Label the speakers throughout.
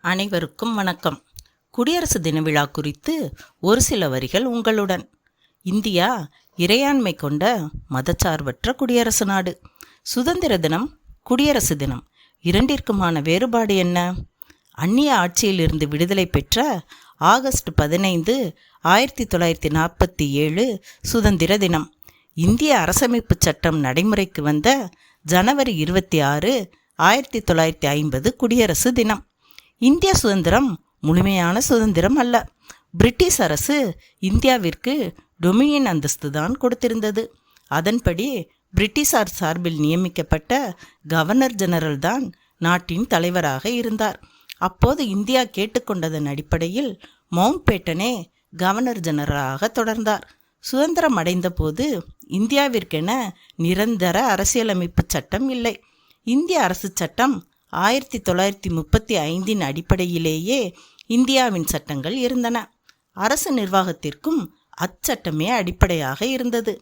Speaker 1: அனைவருக்கும் வணக்கம். குடியரசு தின விழா குறித்து ஒரு சில வரிகள் உங்களுடன். இந்தியா இறையாண்மை கொண்ட மதச்சார்பற்ற குடியரசு நாடு. சுதந்திர தினம், குடியரசு தினம் இரண்டிற்குமான வேறுபாடு என்ன? அந்நிய ஆட்சியிலிருந்து விடுதலை பெற்ற ஆகஸ்ட் 15, 1947 சுதந்திர தினம். இந்திய அரசமைப்பு சட்டம் நடைமுறைக்கு வந்த ஜனவரி 26, 1950 குடியரசு தினம். இந்திய சுதந்திரம் முழுமையான சுதந்திரம் அல்ல. பிரிட்டிஷ் அரசு இந்தியாவிற்கு டொமினியன் அந்தஸ்து தான் கொடுத்திருந்தது. அதன்படி பிரிட்டிஷார் சார்பில் நியமிக்கப்பட்ட கவர்னர் ஜெனரல் தான் நாட்டின் தலைவராக இருந்தார். அப்போது இந்தியா கேட்டுக்கொண்டதன் அடிப்படையில் மவுண்ட் பேட்டனே கவர்னர் ஜெனரலாக தொடர்ந்தார். சுதந்திரம் அடைந்த போது இந்தியாவிற்கென நிரந்தர அரசியலமைப்பு சட்டம் இல்லை. இந்திய அரசு சட்டம் 1935 அடிப்படையிலேயே இந்தியாவின் சட்டங்கள் இருந்தன. அரசு நிர்வாகத்திற்கும் அச்சட்டமே அடிப்படையாக இருந்தது.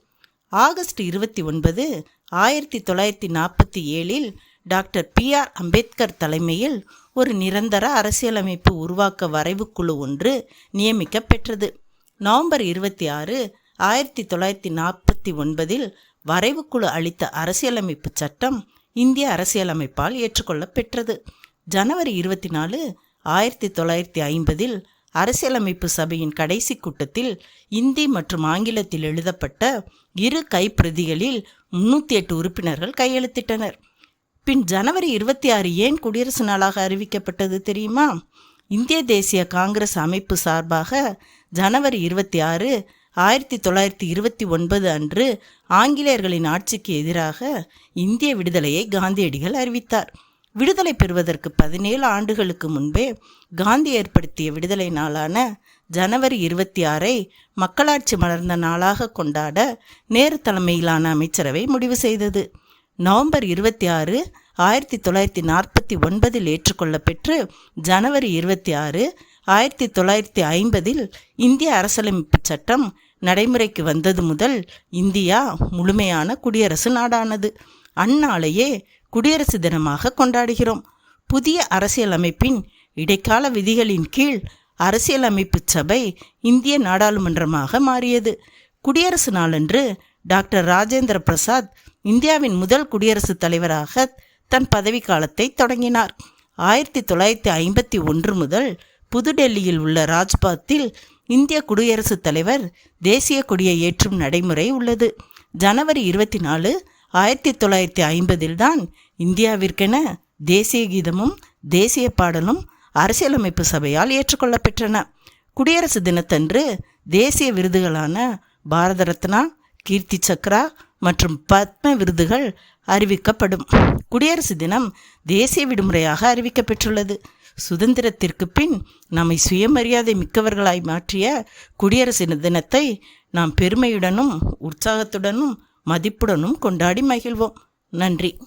Speaker 1: ஆகஸ்ட் 29, 1947 டாக்டர் PR அம்பேத்கர் தலைமையில் ஒரு நிரந்தர அரசியலமைப்பு உருவாக்க வரைவுக்குழு ஒன்று நியமிக்கப்பெற்றது. நவம்பர் 26, 1949 வரைவுக்குழு அளித்த அரசியலமைப்பு சட்டம் இந்திய அரசியலமைப்பால் ஏற்றுக்கொள்ளப் பெற்றது. ஜனவரி 24, 1950 அரசியலமைப்பு சபையின் கடைசி கூட்டத்தில் இந்தி மற்றும் ஆங்கிலத்தில் எழுதப்பட்ட 2 கைப்பிரதிகளில் 308 உறுப்பினர்கள் கையெழுத்திட்டனர். பின் ஜனவரி 26 ஏன் குடியரசு நாளாக அறிவிக்கப்பட்டது தெரியுமா? இந்திய தேசிய காங்கிரஸ் அமைப்பு சார்பாக ஜனவரி 26, 1929 அன்று ஆங்கிலேயர்களின் ஆட்சிக்கு எதிராக இந்திய விடுதலையை காந்தியடிகள் அறிவித்தார். விடுதலை பெறுவதற்கு 17 ஆண்டுகளுக்கு முன்பே காந்தி ஏற்படுத்திய விடுதலை நாளான ஜனவரி 26 மக்களாட்சி மலர்ந்த நாளாக கொண்டாட நேரு தலைமையிலான அமைச்சரவை முடிவு செய்தது. நவம்பர் 26, 1949 ஏற்றுக்கொள்ளப்பெற்று ஜனவரி 26, 1950 இந்திய அரசியலமைப்பு சட்டம் நடைமுறைக்கு வந்தது முதல் இந்தியா முழுமையான குடியரசு நாடானது. அந்நாளையே குடியரசு தினமாக கொண்டாடுகிறோம். புதிய அரசியலமைப்பின் இடைக்கால விதிகளின் கீழ் அரசியலமைப்பு சபை இந்திய நாடாளுமன்றமாக மாறியது. குடியரசு நாளன்று டாக்டர் ராஜேந்திர பிரசாத் இந்தியாவின் முதல் குடியரசுத் தலைவராக தன் பதவிக்காலத்தை தொடங்கினார். 1951 முதல் புதுடெல்லியில் உள்ள ராஜ்பாத்தில் இந்திய குடியரசுத் தலைவர் தேசிய கொடியை ஏற்றும் நடைமுறை உள்ளது. ஜனவரி 24, 1950 தான் இந்தியாவிற்கென தேசிய கீதமும் தேசிய பாடலும் அரசியலமைப்பு சபையால் ஏற்றுக்கொள்ளப்பெற்றன. குடியரசு தினத்தன்று தேசிய விருதுகளான பாரத ரத்னா, கீர்த்தி சக்ரா மற்றும் பத்ம விருதுகள் அறிவிக்கப்படும். குடியரசு தினம் தேசிய விடுமுறையாக அறிவிக்கப்பெற்றுள்ளது. சுதந்திரத்திற்கு பின் நம்மை சுயமரியாதை மிக்கவர்களாய் மாற்றிய குடியரசு தினத்தை நாம் பெருமையுடனும் உற்சாகத்துடனும் மதிப்புடனும் கொண்டாடி மகிழ்வோம். நன்றி.